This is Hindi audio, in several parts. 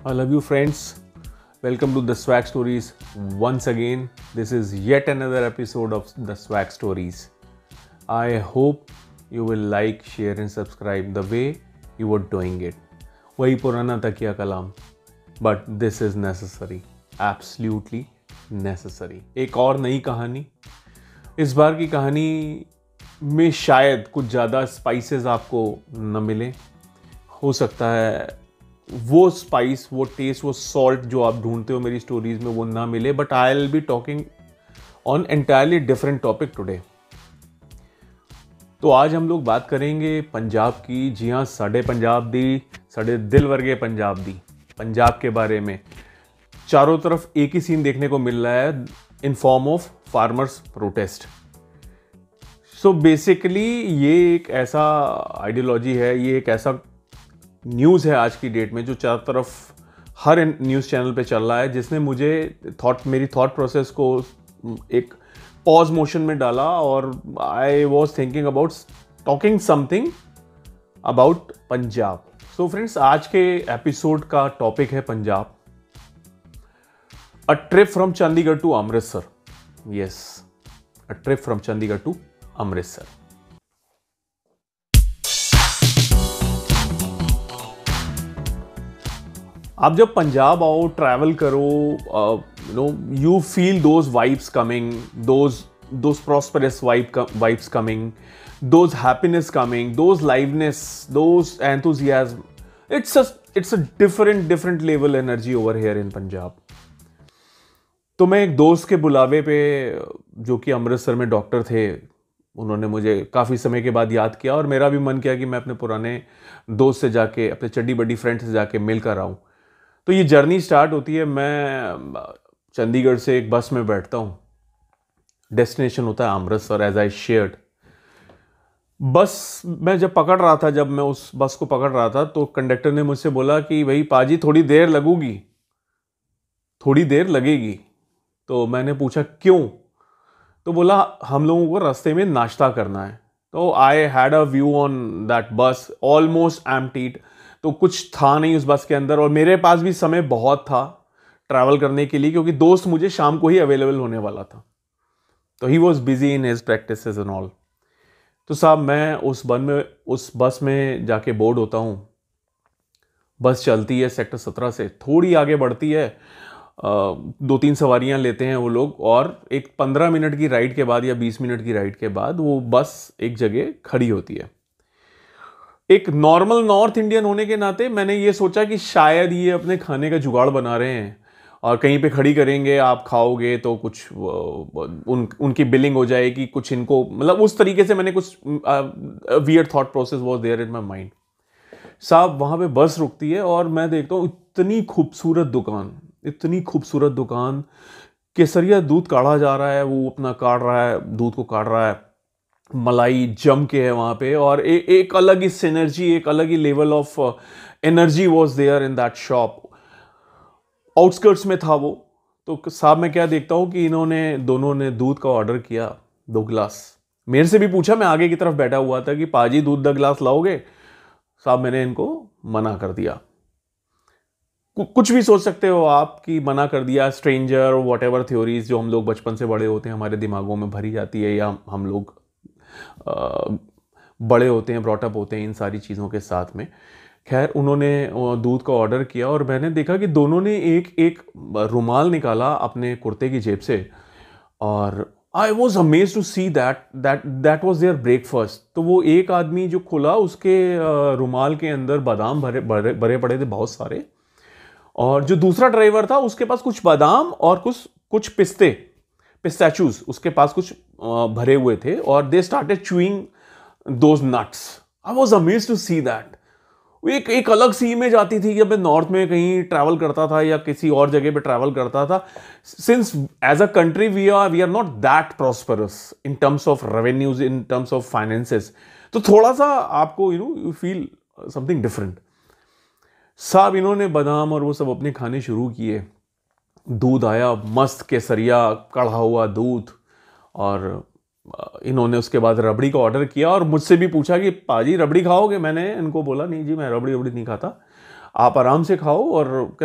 I love you, friends. Welcome to the Swag Stories. Once again, this is yet another episode of the Swag Stories. I hope you will like, share, and subscribe the way you were doing it. वही पुराना तकिया कलाम, but this is necessary, absolutely necessary. एक और नई कहानी. इस बार की कहानी में शायद कुछ ज़्यादा स्पाइसेस आपको न मिले. हो सकता है वो स्पाइस, वो टेस्ट, वो सॉल्ट जो आप ढूंढते हो मेरी स्टोरीज में वो ना मिले, but I will be talking on entirely different topic today. तो आज हम लोग बात करेंगे पंजाब की. जी हाँ, साढ़े पंजाब दी, साढ़े दिल वर्गे पंजाब दी. पंजाब के बारे में चारों तरफ एक ही सीन देखने को मिल रहा है in form of farmers protest. So basically ये एक ऐसा आइडियोलॉजी है, ये एक ऐसा न्यूज़ है आज की डेट में जो चारों तरफ हर न्यूज़ चैनल पे चल रहा है, जिसने मुझे मेरी थॉट प्रोसेस को एक पॉज मोशन में डाला और I was thinking about talking something about Punjab. So friends, आज के एपिसोड का टॉपिक है Punjab. A trip from Chandigarh to Amritsar. Yes, a trip from Chandigarh to Amritsar. आप जब पंजाब आओ, ट्रैवल करो, you feel those vibes coming, those prosperous vibes coming, those happiness coming, those liveliness, those enthusiasm. It's a different level energy over here in Punjab. तो मैं एक दोस्त के बुलावे पे, जो कि अमृतसर में डॉक्टर थे, उन्होंने मुझे काफ़ी समय के बाद याद किया और मेरा भी मन किया कि मैं अपने पुराने दोस्त से जाके, अपने चड्डी बड्डी फ्रेंड से जाके मिल कर आऊँ. तो ये जर्नी स्टार्ट होती है. मैं चंडीगढ़ से एक बस में बैठता हूँ. डेस्टिनेशन होता है अमृतसर, एज आई शेयर्ड. बस मैं जब मैं उस बस को पकड़ रहा था तो कंडक्टर ने मुझसे बोला कि भाई पाजी थोड़ी देर लगेगी. तो मैंने पूछा क्यों? तो बोला हम लोगों को रास्ते में नाश्ता करना है. तो I had a view on that बस, ऑलमोस्ट एम्प्टीड. तो कुछ था नहीं उस बस के अंदर और मेरे पास भी समय बहुत था ट्रैवल करने के लिए, क्योंकि दोस्त मुझे शाम को ही अवेलेबल होने वाला था. तो he was busy in his practices and all. तो साहब मैं उस बस में जाके बोर्ड होता हूँ. बस चलती है सेक्टर 17 से, थोड़ी आगे बढ़ती है. 2-3 सवारियाँ लेते हैं वो लोग और एक 15 मिनट की राइड के बाद या 20 मिनट की राइड के बाद वो बस एक जगह खड़ी होती है. एक नॉर्मल नॉर्थ इंडियन होने के नाते मैंने ये सोचा कि शायद ये अपने खाने का जुगाड़ बना रहे हैं और कहीं पे खड़ी करेंगे, आप खाओगे तो कुछ उनकी बिलिंग हो जाएगी, कुछ इनको, मतलब उस तरीके से मैंने कुछ weird thought process was there in my mind. साहब वहाँ पे बस रुकती है और मैं देखता हूँ इतनी खूबसूरत दुकान. केसरिया दूध काढ़ा जा रहा है, वो अपना काढ़ रहा है, दूध को काढ़ रहा है, मलाई जम के है वहाँ पे. और एक अलग ही सिनर्जी, एक अलग ही level of energy was there in that shop. Outskirts में था वो. तो साहब मैं क्या देखता हूँ कि दोनों ने दूध का ऑर्डर किया, 2 गिलास. मेरे से भी पूछा, मैं आगे की तरफ बैठा हुआ था, कि पाजी दूध 2 गिलास लाओगे? साहब मैंने इनको मना कर दिया. कुछ भी सोच सकते हो आप कि मना कर दिया. स्ट्रेंजर, वॉट एवर थ्योरीज जो हम लोग बचपन से बड़े होते हैं, हमारे दिमागों में भरी जाती है, या हम लोग बड़े होते हैं, ब्रॉटअप होते हैं इन सारी चीज़ों के साथ में. खैर उन्होंने दूध का ऑर्डर किया और मैंने देखा कि दोनों ने एक रुमाल निकाला अपने कुर्ते की जेब से और I was amazed to see that was there breakfast. तो वो एक आदमी जो खुला, उसके रुमाल के अंदर बादाम भरे पड़े थे बहुत सारे, और जो दूसरा ड्राइवर था उसके पास कुछ बादाम और कुछ पिस्ताचूज उसके पास कुछ भरे हुए थे और they started chewing those nuts. I was amazed to see that. एक अलग सी इमेज आती थी कि मैं नॉर्थ में कहीं ट्रैवल करता था या किसी और जगह पे ट्रैवल करता था. Since as a country we are not that prosperous in terms of revenues, in terms of finances, तो थोड़ा सा आपको यू फील समथिंग डिफरेंट. साहब इन्होंने बादाम और वो सब अपने खाने शुरू किए. दूध आया, मस्त केसरिया कढ़ा हुआ दूध, और इन्होंने उसके बाद रबड़ी का ऑर्डर किया और मुझसे भी पूछा कि पाजी रबड़ी खाओगे? मैंने इनको बोला नहीं जी, मैं रबड़ी नहीं खाता. आप आराम से खाओ। और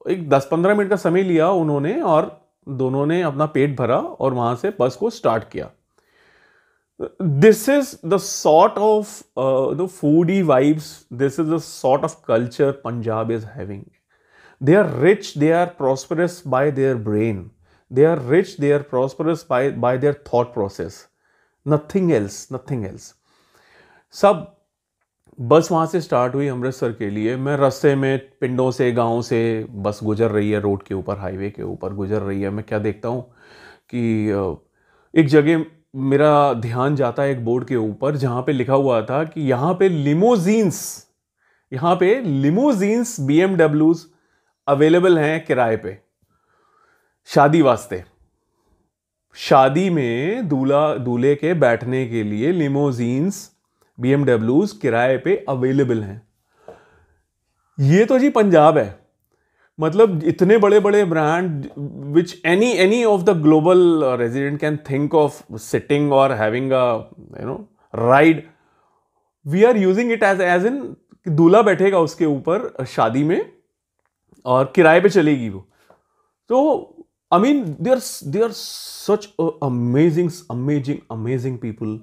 एक 10-15 मिनट का समय लिया उन्होंने और दोनों ने अपना पेट भरा और वहां से बस को स्टार्ट किया। This is the sort of the foodie vibes. This is the sort of culture Punjab is having. They are rich, they are prosperous by their brain. They are rich, they are prosperous by their thought process. Nothing else, nothing else. सब बस वहाँ से स्टार्ट हुई अमृतसर के लिए। मैं रास्ते में पिंडों से, गाँव से बस गुजर रही है, रोड के ऊपर, हाईवे के ऊपर गुजर रही है। मैं क्या देखता हूँ कि एक जगह मेरा ध्यान जाता है एक बोर्ड के ऊपर जहाँ पे लिखा हुआ था कि यहाँ पे लिमोजीन्स BMWs अवेलेबल हैं किराए पे, शादी वास्ते। शादी में दूल्हे के बैठने के लिए लिमोजीन्स BMWs किराए पे अवेलेबल हैं। ये तो जी पंजाब है। मतलब इतने बड़े बड़े brand which any of the global resident can think of sitting और having a ride, we are using it as in दूल्हा बैठेगा उसके ऊपर शादी में और किराए पे चलेगी वो। तो I mean they are such amazing people.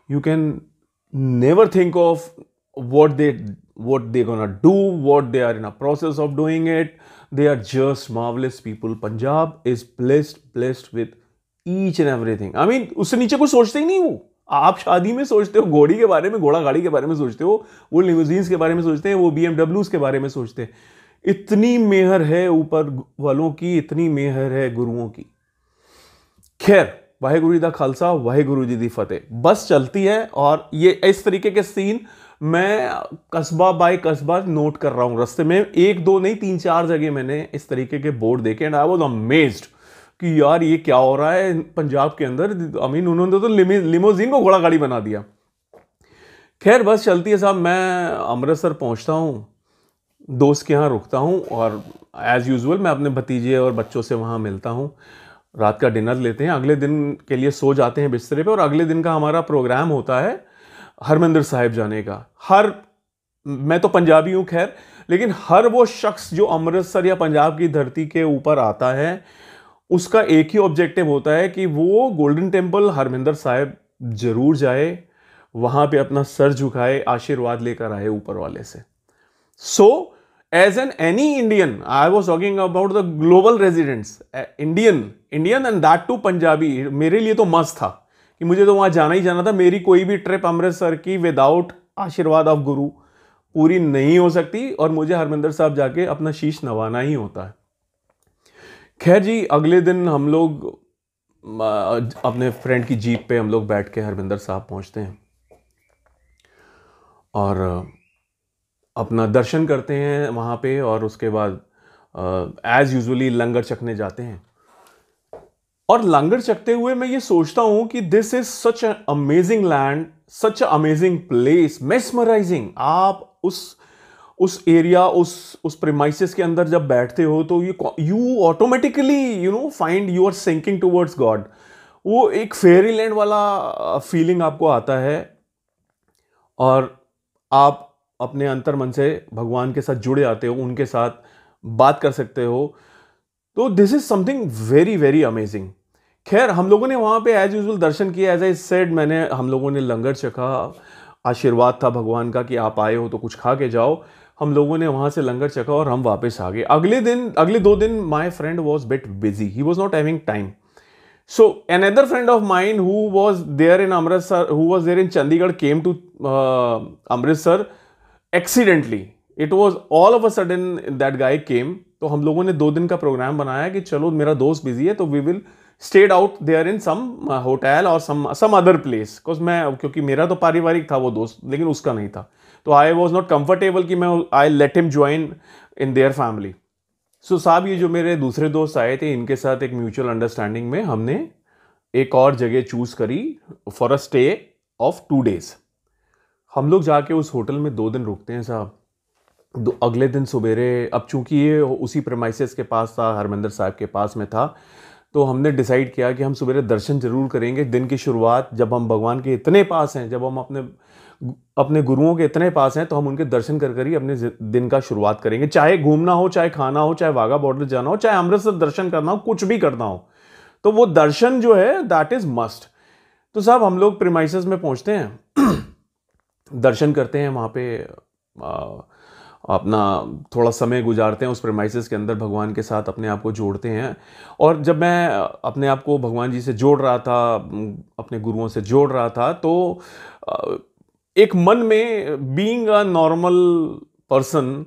You can never think of what they gonna do, what they are in a process of doing it. They are just marvelous people. Punjab is blessed with each and everything. I mean, उससे नीचे कुछ सोचते ही नहीं वो। आप शादी में सोचते हो घोड़ी के बारे में, घोड़ा गाड़ी के बारे में सोचते हो, वो लिमोजीन्स के बारे में सोचते हैं, वो BMWs के बारे में सोचते हैं। इतनी मेहर है ऊपर वालों की, इतनी मेहर है गुरुओं की। खैर, वाहेगुरु जी दा खालसा, वाहेगुरु जी दी फतेह। बस चलती है और ये इस तरीके के सीन मैं कस्बा बाय कस्बा नोट कर रहा हूं रास्ते में। 1-2 नहीं, 3-4 जगह मैंने इस तरीके के बोर्ड देखे एंड आई वाज अमेज्ड कि यार ये क्या हो रहा है पंजाब के अंदर। आई मीन उन्होंने तो लिमोजीन को घोड़ा गाड़ी बना दिया। खैर बस चलती है साहब। मैं अमृतसर पहुंचता हूं, दोस्त के यहाँ रुकता हूं और एज यूजुअल मैं अपने भतीजे और बच्चों से वहां मिलता हूं। रात का डिनर लेते हैं, अगले दिन के लिए सो जाते हैं बिस्तरे पे और अगले दिन का हमारा प्रोग्राम होता है हरमंदिर साहिब जाने का। मैं तो पंजाबी हूं खैर, लेकिन हर वो शख्स जो अमृतसर या पंजाब की धरती के ऊपर आता है उसका एक ही ऑब्जेक्टिव होता है कि वो गोल्डन टेम्पल हरमंदिर साहिब जरूर जाए, वहां पे अपना सर झुकाए, आशीर्वाद लेकर आए ऊपर वाले से। सो as any Indian, I was talking about the global residents, Indian and that too Punjabi। मेरे लिए तो मस्त था कि मुझे तो वहां जाना ही जाना था। मेरी कोई भी ट्रिप अमृतसर की विदाउट आशीर्वाद ऑफ गुरु पूरी नहीं हो सकती और मुझे हरमंदिर साहब जाके अपना शीश नवाना ही होता है। खैर जी, अगले दिन हम लोग अपने फ्रेंड की जीप पे हम लोग बैठ के हरमंदिर साहब पहुंचते हैं और अपना दर्शन करते हैं वहाँ पे और उसके बाद एज यूजुअली लंगर चखने जाते हैं। और लंगर चखते हुए मैं ये सोचता हूँ कि this is such a amazing land, such a amazing place, mesmerising. आप उस एरिया, उस प्रीमाइसेस के अंदर जब बैठते हो तो you automatically find you are sinking towards God. वो एक फेरी लैंड वाला फीलिंग आपको आता है और आप अपने अंतर मन से भगवान के साथ जुड़े आते हो, उनके साथ बात कर सकते हो। तो this is something very very amazing. खैर हम लोगों ने वहां पे एज यूजुअल दर्शन किया, एज आई सेड हम लोगों ने लंगर चखा, आशीर्वाद था भगवान का कि आप आए हो तो कुछ खा के जाओ। हम लोगों ने वहां से लंगर चखा और हम वापस आ गए। अगले 2 दिन माई friend was bit busy, he was not having time. So another friend of mine who was there in Amritsar, who was there in Chandigarh, came to Amritsar accidentally. It was all of a sudden that guy came. तो हम लोगों ने 2 दिन का प्रोग्राम बनाया कि चलो मेरा दोस्त बिजी है तो we will stayed out there in some hotel or some other place. क्योंकि मेरा तो पारिवारिक था वो दोस्त, लेकिन उसका नहीं था। तो I was not comfortable कि I let him join in their family. सो साहब ये जो मेरे दूसरे दोस्त आए थे, इनके साथ एक म्यूचुअल अंडरस्टैंडिंग में हमने एक और जगह चूज करी for a stay of 2 days। हम लोग जाके उस होटल में 2 दिन रुकते हैं साहब। अगले दिन सुबेरे, अब चूंकि ये उसी प्रेमाइसेस के पास था, हरमंदिर साहब के पास में था, तो हमने डिसाइड किया कि हम सुबह दर्शन जरूर करेंगे। दिन की शुरुआत जब हम भगवान के इतने पास हैं, जब हम अपने अपने गुरुओं के इतने पास हैं, तो हम उनके दर्शन कर कर ही अपने दिन का शुरुआत करेंगे। चाहे घूमना हो, चाहे खाना हो, चाहे वाघा बॉर्डर जाना हो, चाहे अमृतसर दर्शन करना हो, कुछ भी करना हो, तो वो दर्शन जो है दैट इज मस्ट। तो साहब हम लोग प्रीमाइसेस में पहुंचते हैं, दर्शन करते हैं वहाँ पे, अपना थोड़ा समय गुजारते हैं उस प्रेमाइसेस के अंदर, भगवान के साथ अपने आप को जोड़ते हैं। और जब मैं अपने आप को भगवान जी से जोड़ रहा था, अपने गुरुओं से जोड़ रहा था, तो एक मन में, बीइंग अ नॉर्मल पर्सन,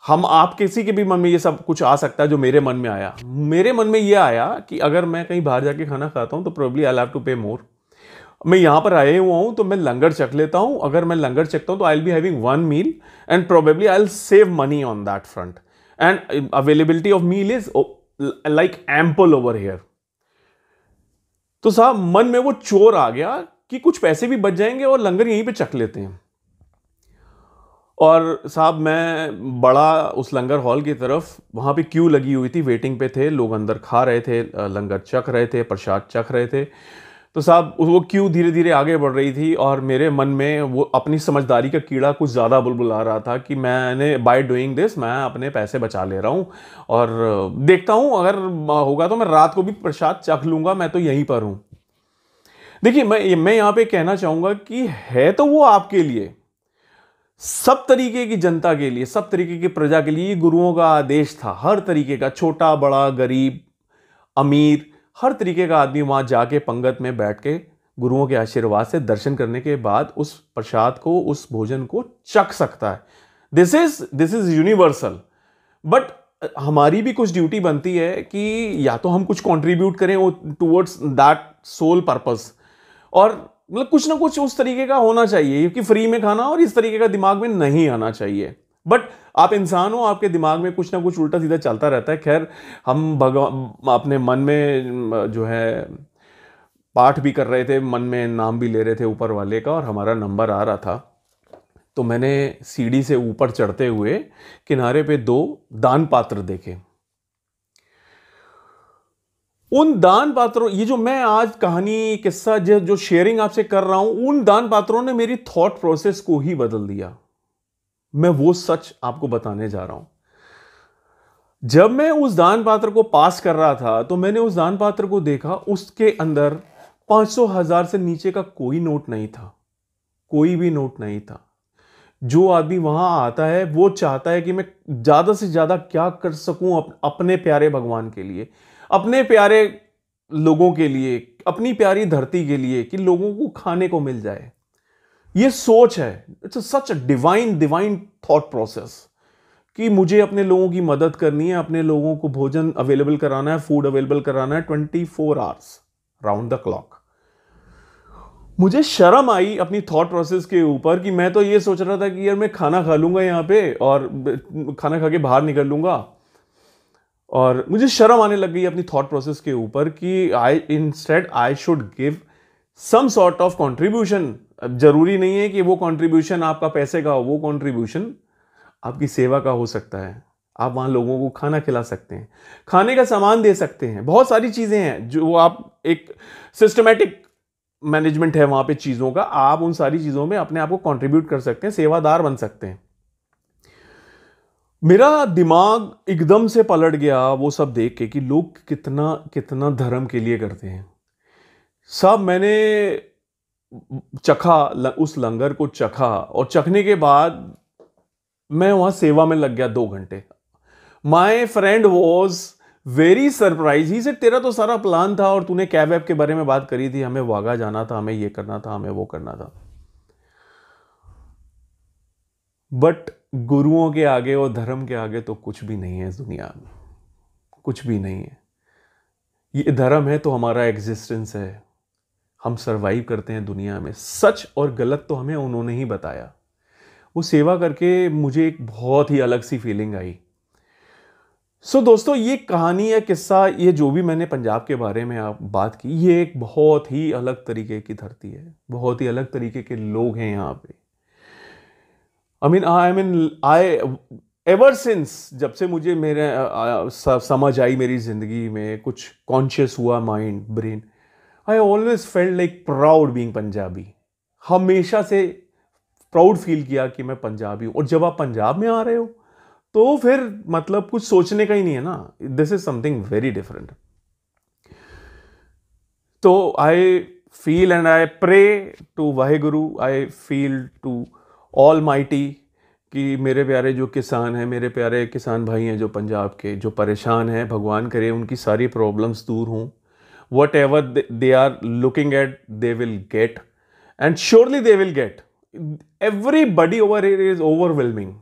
हम आप किसी के भी मन में ये सब कुछ आ सकता है। जो मेरे मन में आया, मेरे मन में ये आया कि अगर मैं कहीं बाहर जाके खाना खाता हूं तो प्रोबेबली आई हैव टू पे मोर। मैं यहां पर आए हुआ हूं तो मैं लंगर चख लेता हूं। अगर मैं लंगर चखता हूं तो I will be having one meal and probably I will save money on that front, and availability of meal is like ample over here. तो साहब मन में वो चोर आ गया कि कुछ पैसे भी बच जाएंगे और लंगर यहीं पे चख लेते हैं। और साहब मैं बड़ा उस लंगर हॉल की तरफ, वहाँ पे क्यू लगी हुई थी, वेटिंग पे थे लोग, अंदर खा रहे थे, लंगर चख रहे थे, प्रसाद चख रहे थे। तो साहब वो क्यू धीरे धीरे आगे बढ़ रही थी और मेरे मन में वो अपनी समझदारी का कीड़ा कुछ ज़्यादा बुलबुला रहा था कि मैंने बाय डूइंग दिस मैं अपने पैसे बचा ले रहा हूँ, और देखता हूँ अगर होगा तो मैं रात को भी प्रसाद चख लूँगा, मैं तो यहीं पर हूँ। देखिए मैं यहाँ पे कहना चाहूँगा कि है तो वो आपके लिए, सब तरीके की जनता के लिए, सब तरीके की प्रजा के लिए गुरुओं का आदेश था। हर तरीके का, छोटा बड़ा, गरीब अमीर, हर तरीके का आदमी वहां जाके पंगत में बैठ के गुरुओं के आशीर्वाद से दर्शन करने के बाद उस प्रसाद को, उस भोजन को चख सकता है। This is universal. बट हमारी भी कुछ ड्यूटी बनती है कि या तो हम कुछ कंट्रीब्यूट करें टुवर्ड्स दैट सोल पर्पस, और मतलब कुछ ना कुछ उस तरीके का होना चाहिए, क्योंकि फ्री में खाना और इस तरीके का दिमाग में नहीं आना चाहिए। बट आप इंसान हो, आपके दिमाग में कुछ ना कुछ उल्टा सीधा चलता रहता है। खैर, हम भगवान अपने मन में जो है पाठ भी कर रहे थे, मन में नाम भी ले रहे थे ऊपर वाले का, और हमारा नंबर आ रहा था। तो मैंने सीढ़ी से ऊपर चढ़ते हुए किनारे पे 2 दान पात्र देखे। उन दान पात्रों, ये जो मैं आज कहानी किस्सा जो शेयरिंग आपसे कर रहा हूं, उन दान पात्रों ने मेरी थॉट प्रोसेस को ही बदल दिया। मैं वो सच आपको बताने जा रहा हूं। जब मैं उस दान पात्र को पास कर रहा था तो मैंने उस दान पात्र को देखा, उसके अंदर 500 1000 से नीचे का कोई नोट नहीं था, कोई भी नोट नहीं था। जो आदमी वहां आता है वो चाहता है कि मैं ज्यादा से ज्यादा क्या कर सकूं अपने प्यारे भगवान के लिए, अपने प्यारे लोगों के लिए, अपनी प्यारी धरती के लिए, कि लोगों को खाने को मिल जाए। ये सोच है, it's such a divine thought process कि मुझे अपने लोगों की मदद करनी है, अपने लोगों को भोजन अवेलेबल कराना है, फूड अवेलेबल कराना है 24 आवर्स राउंड द क्लॉक। मुझे शर्म आई अपनी थॉट प्रोसेस के ऊपर कि मैं तो ये सोच रहा था कि यार मैं खाना खा लूंगा यहाँ पे और खाना खा के बाहर निकल लूंगा, और मुझे शर्म आने लग गई अपनी थॉट प्रोसेस के ऊपर कि I should give some sort of contribution. जरूरी नहीं है कि वो कंट्रीब्यूशन आपका पैसे का हो, वो कंट्रीब्यूशन आपकी सेवा का हो सकता है। आप वहां लोगों को खाना खिला सकते हैं, खाने का सामान दे सकते हैं, बहुत सारी चीजें हैं जो आप, एक सिस्टमैटिक मैनेजमेंट है वहां पे चीजों का, आप उन सारी चीजों में अपने आप को कंट्रीब्यूट कर सकते हैं, सेवादार बन सकते हैं। मेरा दिमाग एकदम से पलट गया वो सब देख के कि लोग कितना कितना धर्म के लिए करते हैं। सब मैंने चखा, उस लंगर को चखा, और चखने के बाद मैं वहां सेवा में लग गया 2 घंटे। My friend was very surprise. He say तेरा तो सारा प्लान था और तूने कैब वैब के बारे में बात करी थी, हमें वागा जाना था, हमें ये करना था, हमें वो करना था, बट गुरुओं के आगे और धर्म के आगे तो कुछ भी नहीं है इस दुनिया में, कुछ भी नहीं है। ये धर्म है तो हमारा एग्जिस्टेंस है, हम सरवाइव करते हैं दुनिया में। सच और गलत तो हमें उन्होंने ही बताया। वो सेवा करके मुझे एक बहुत ही अलग सी फीलिंग आई। सो दोस्तों, ये कहानी या किस्सा, ये जो भी मैंने पंजाब के बारे में आप बात की, ये एक बहुत ही अलग तरीके की धरती है, बहुत ही अलग तरीके के लोग हैं यहाँ पे। I एवर सिंस, जब से मुझे मेरे समझ आई मेरी जिंदगी में, कुछ कॉन्शियस हुआ mind brain, I always felt like proud being Punjabi. हमेशा से प्राउड फील किया कि मैं पंजाबी हूं। और जब आप पंजाब में आ रहे हो तो फिर मतलब कुछ सोचने का ही नहीं है ना, this is something very different. तो I feel and I pray to Waheguru, I feel to almighty कि मेरे प्यारे जो किसान हैं, मेरे प्यारे किसान भाई हैं जो पंजाब के, जो परेशान हैं, भगवान करे उनकी सारी प्रॉब्लम्स दूर हों। Whatever they are looking at they will get, and surely they will get. Everybody over here is overwhelming.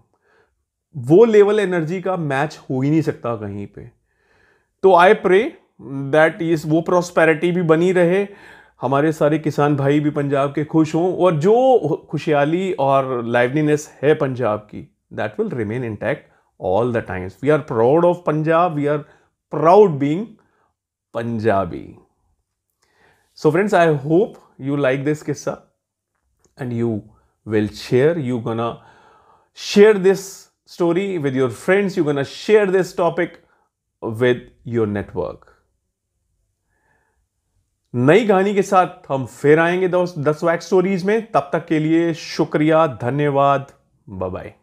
वो लेवल एनर्जी का मैच हो ही नहीं सकता कहीं पे। तो आई प्रे दैट इस वो प्रॉस्पेरिटी भी बनी रहे, हमारे सारे किसान भाई भी पंजाब के खुश हों, और जो खुशहाली और लाइवलीनेस है पंजाब की, that will remain intact all the times. We are proud of Punjab, we are proud being Punjabi. So friends, I hope you like this किस्सा and you will share, you're gonna share this story with your friends, you're gonna share this topic with your network। नई कहानी के साथ हम फिर आएंगे 10 वैक्स स्टोरीज में। तब तक के लिए शुक्रिया, धन्यवाद, बाय बाय।